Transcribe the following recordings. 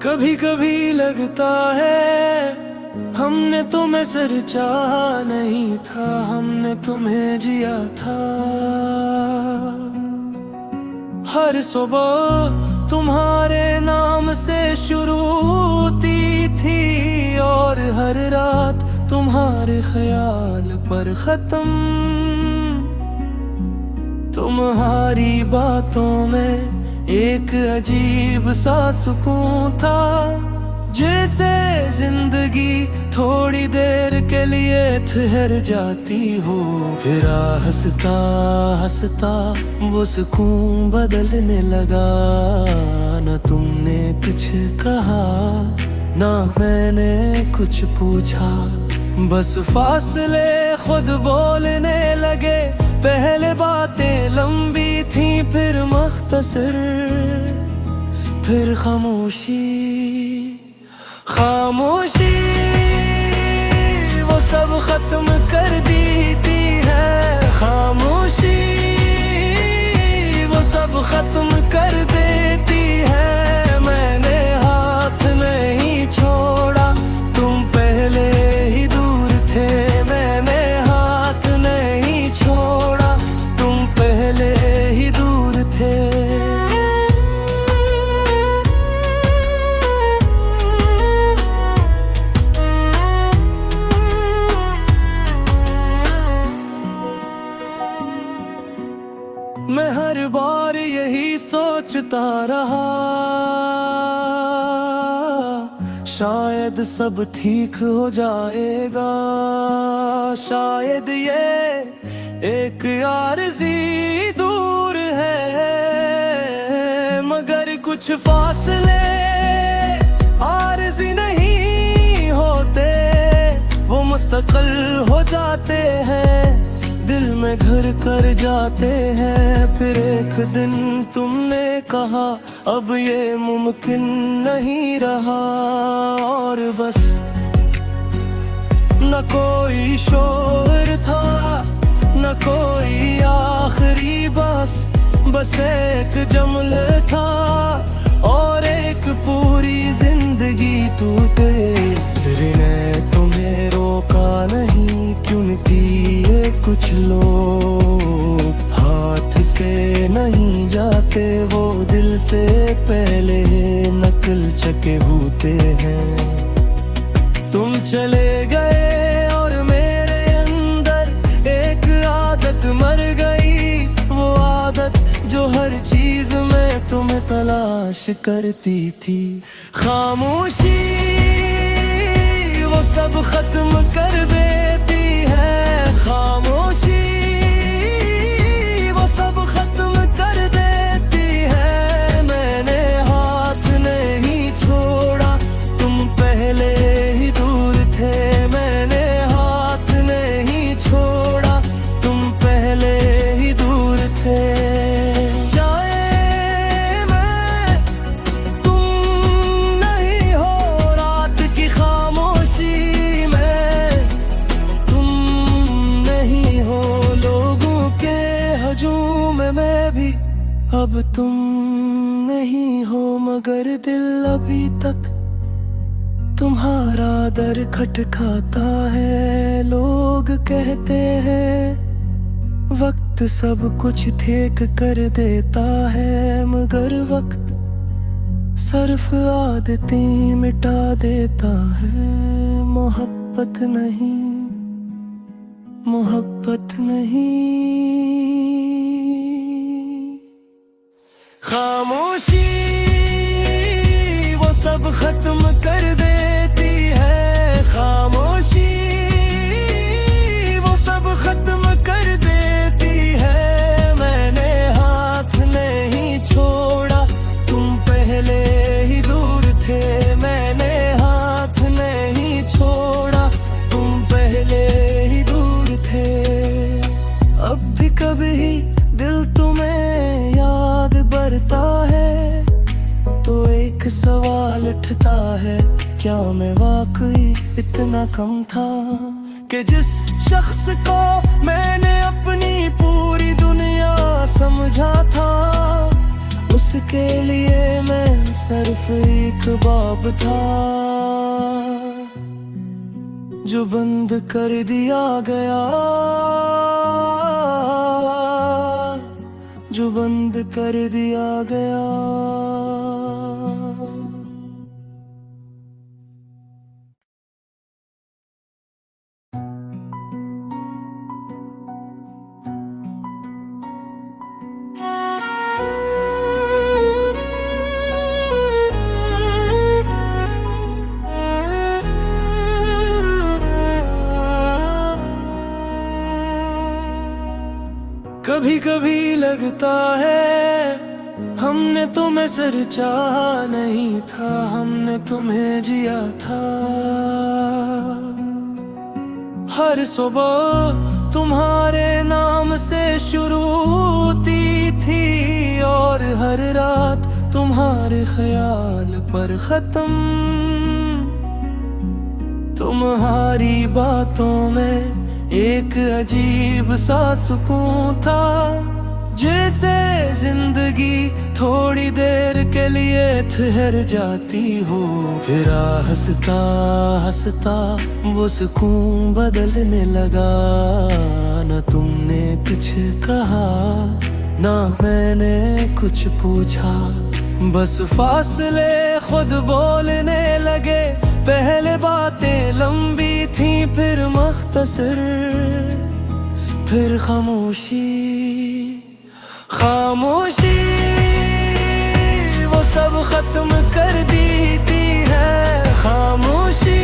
कभी कभी लगता है हमने तुम्हें सिर चाहा नहीं था, हमने तुम्हें जिया था। हर सुबह तुम्हारे नाम से शुरू होती थी और हर रात तुम्हारे ख्याल पर खत्म। तुम्हारी बातों में एक अजीब सा सुकून था, जैसे जिंदगी थोड़ी देर के लिए ठहर जाती हो। फिर हंसता हंसता वो सुकून बदलने लगा। न तुमने कुछ कहा ना मैंने कुछ पूछा, बस फासले खुद बोलने लगे। पहले बातें लंबी थी, फिर मख्तसर, फिर खामोशी। खामोशी वो सब खत्म कर देती है। खामोशी वो सब खत्म कर देती है। मैंने हाथ नहीं छोड़ा, तुम पहले ही दूर थे। मैंने हाथ नहीं छोड़ा, तुम पहले ही दूर थे। मैं हर बार यही सोचता रहा, शायद सब ठीक हो जाएगा। शायद ये एक आरज़ी दूर है, मगर कुछ फासले आरज़ी नहीं होते, वो मुस्तकिल हो जाते हैं, दिल में घर कर जाते हैं। फिर एक दिन तुमने कहा अब ये मुमकिन नहीं रहा, और बस न कोई शोर था न कोई आखिरी बस एक जमल था और एक पूरी जिंदगी टूटे। फिर तुम्हें रोका नहीं, क्योंकि ये कुछ लोग हाथ से नहीं जाते, वो दिल से पहले नकल चके होते हैं। तुम चले गए और मेरे अंदर एक आदत मर गई, वो आदत जो हर चीज में तुम्हें तलाश करती थी। खामोशी वो सब खत्म कर देती है। खामोशी वो सब खत्म कर देती है। मैंने हाथ नहीं छोड़ा, तुम पहले ही दूर थे। मैंने हाथ नहीं छोड़ा, तुम पहले ही दूर थे। चाहे मैं तुम नहीं हो रात की खामोशी में, तुम नहीं हो लोगों के हजूम में भी, अब तुम नहीं हो, मगर दिल अभी तक तुम्हारा दर खटखटाता है। लोग कहते हैं वक्त सब कुछ ठीक कर देता है, मगर वक्त सिर्फ आदतें मिटा देता है। मोहब्बत नहीं, मोहब्बत नहीं। खामोशी वो सब खत्म कर देती है। खामोशी वो सब खत्म कर देती है। मैंने हाथ नहीं छोड़ा, तुम पहले ही दूर थे। मैंने हाथ नहीं छोड़ा, तुम पहले ही दूर थे। अब भी कभी दिल तुम्हें याद बरता है, तो एक सवाल उठता है, क्या मैं वाकई इतना कम था कि जिस शख्स को मैंने अपनी पूरी दुनिया समझा था, उसके लिए मैं सिर्फ एक बाब था जो बंद कर दिया गया, जो बंद कर दिया गया। कभी कभी लगता है हमने तुम्हें सर चाहा नहीं था, हमने तुम्हें जिया था। हर सुबह तुम्हारे नाम से शुरू होती थी और हर रात तुम्हारे ख्याल पर खत्म। तुम्हारी बातों में एक अजीब सा सुकून था, जैसे जिंदगी थोड़ी देर के लिए ठहर जाती हो, फिर हंसता हंसता वो सुकून बदलने लगा। न तुमने कुछ कहा ना मैंने कुछ पूछा, बस फासले खुद बोलने लगे। पहले बातें लंबी थी फिर मख्तसर, फिर खामोशी खामोशी वो सब खत्म कर देती है। खामोशी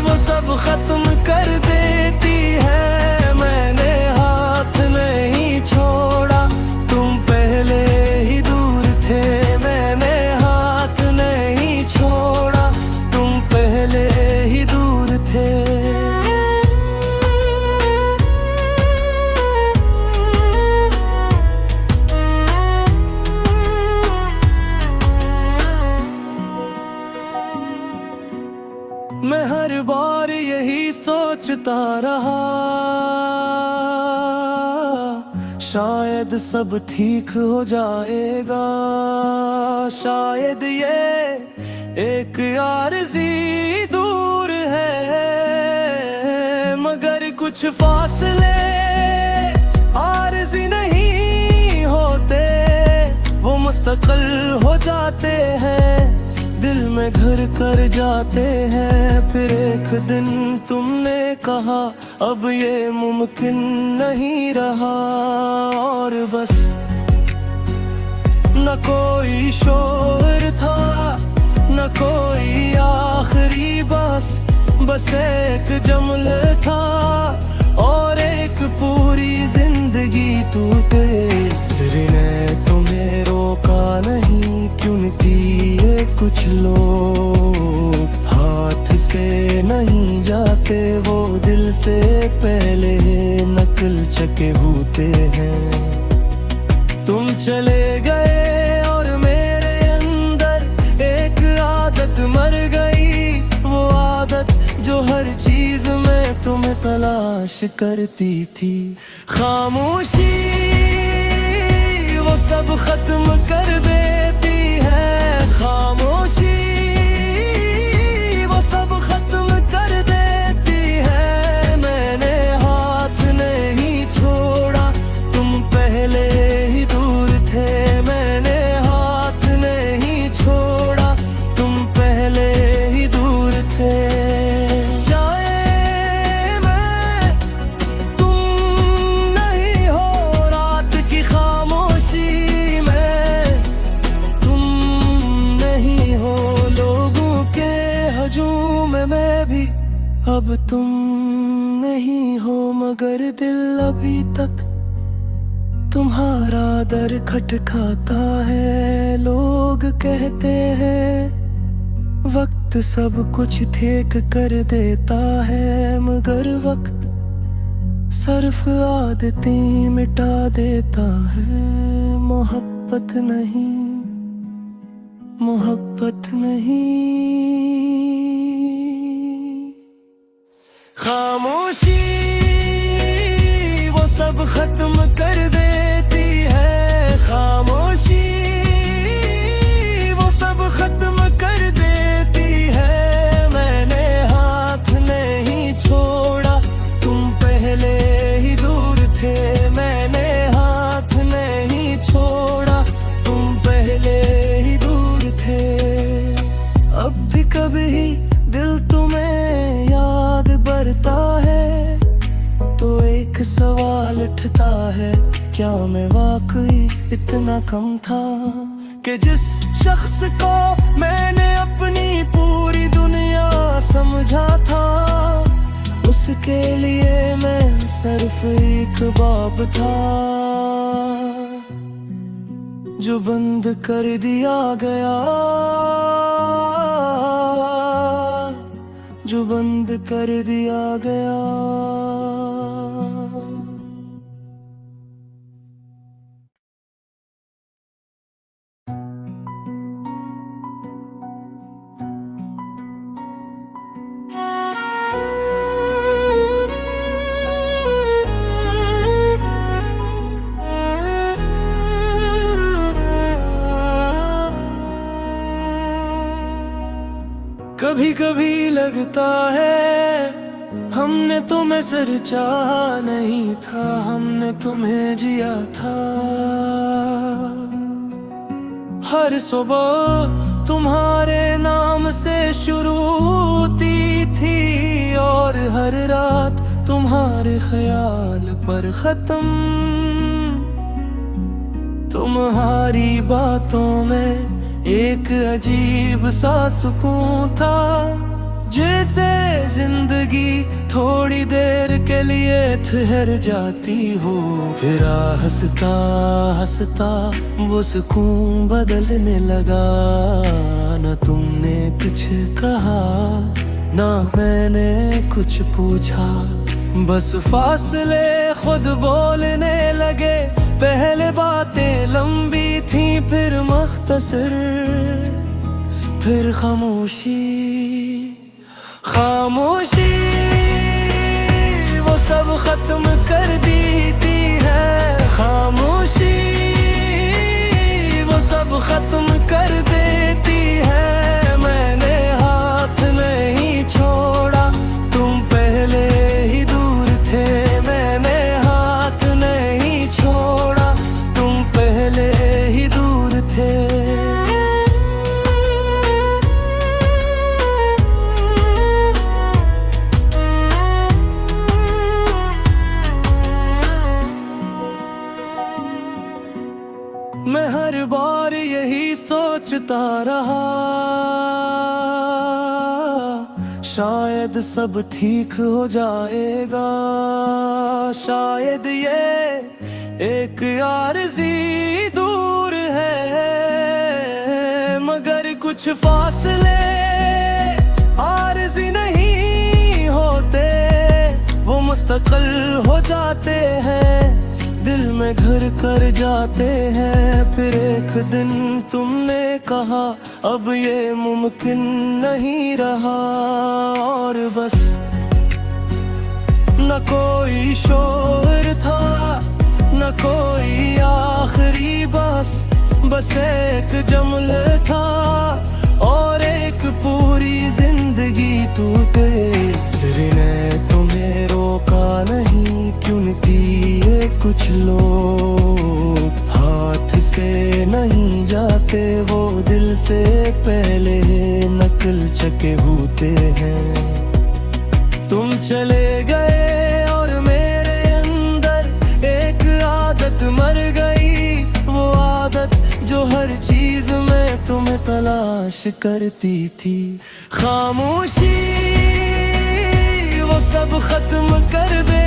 वो सब खत्म कर देती है। मैंने हाथ नहीं छोड़ा, तुम पहले ही दूर थे। मैंने हाथ नहीं छोड़ा, तुम पहले ही दूर थे। मैं हर बार यही सोचता रहा, शायद सब ठीक हो जाएगा। शायद ये एक आरज़ी दूर है, मगर कुछ फासले आरज़ी नहीं होते, वो मुस्तकिल हो जाते हैं, दिल में घर कर जाते हैं। फिर एक दिन तुमने कहा अब ये मुमकिन नहीं रहा, और बस न कोई शोर था न कोई आखिरी बस एक जमल था और एक पूरी जिंदगी टूटे। ने तुम्हें रोका नहीं, क्योंकि ये कुछ लोग हाथ से नहीं जाते, वो दिल से पहले नकल चके होते हैं। तुम चले गए और मेरे अंदर एक आदत मर गई, वो आदत जो हर चीज में तुम्हें तलाश करती थी। खामोशी वो सब खत्म कर देती है। खामोशी वो सब खत्म कर देती है। मैंने हाथ नहीं छोड़ा, तुम पहले ही दूर थे। मैंने हाथ नहीं छोड़ा, तुम पहले ही दूर थे। अब तुम नहीं हो, मगर दिल अभी तक तुम्हारा दर खटखटाता है। लोग कहते हैं वक्त सब कुछ ठीक कर देता है, मगर वक्त सिर्फ आदतें मिटा देता है। मोहब्बत नहीं, मोहब्बत नहीं। खामोशी वो सब खत्म कर देती है। खामोशी है क्या मैं वाकई इतना कम था कि जिस शख्स को मैंने अपनी पूरी दुनिया समझा था उसके लिए मैं सिर्फ एक बाब था जो बंद कर दिया गया, जो बंद कर दिया गया। कभी कभी लगता है हमने तुम्हें सर चाहा नहीं था, हमने तुम्हें जिया था। हर सुबह तुम्हारे नाम से शुरू होती थी और हर रात तुम्हारे ख्याल पर खत्म। तुम्हारी बातों में एक अजीब सा सुकून था, जैसे जिंदगी थोड़ी देर के लिए ठहर जाती हो, फिर हंसता हंसता वो सुकून बदलने लगा। न तुमने कुछ कहा ना मैंने कुछ पूछा, बस फासले खुद बोलने लगे। पहले बातें लंबी थी फिर मख्तसर, फिर खामोशी खामोशी वो सब खत्म कर देती है। खामोशी वो सब खत्म कर देती है। मैंने हाथ नहीं छोड़ा, तुम पहले ही दूर थे। मैंने हाथ नहीं छोड़ा, तुम पहले ही दूर थे। मैं हर बार यही सोचता रहा, शायद सब ठीक हो जाएगा। शायद ये एक आरज़ी दूर है, मगर कुछ फासले आरज़ी नहीं होते, वो मुस्तकिल हो जाते हैं, दिल में घर कर जाते हैं। फिर एक दिन तुमने कहा अब ये मुमकिन नहीं रहा, और बस न कोई शोर था न कोई आखिरी बस एक जुमल था और एक पूरी जिंदगी टूटे। ने तुम्हें रोका नहीं, क्यों किए कुछ लोग हाथ से नहीं जाते, वो दिल से पहले नकल चके होते हैं। तुम चले गए और मेरे अंदर एक आदत मर गई, वो आदत जो हर चीज में तुम्हें तलाश करती थी। खामोशी वो सब खत्म कर दे।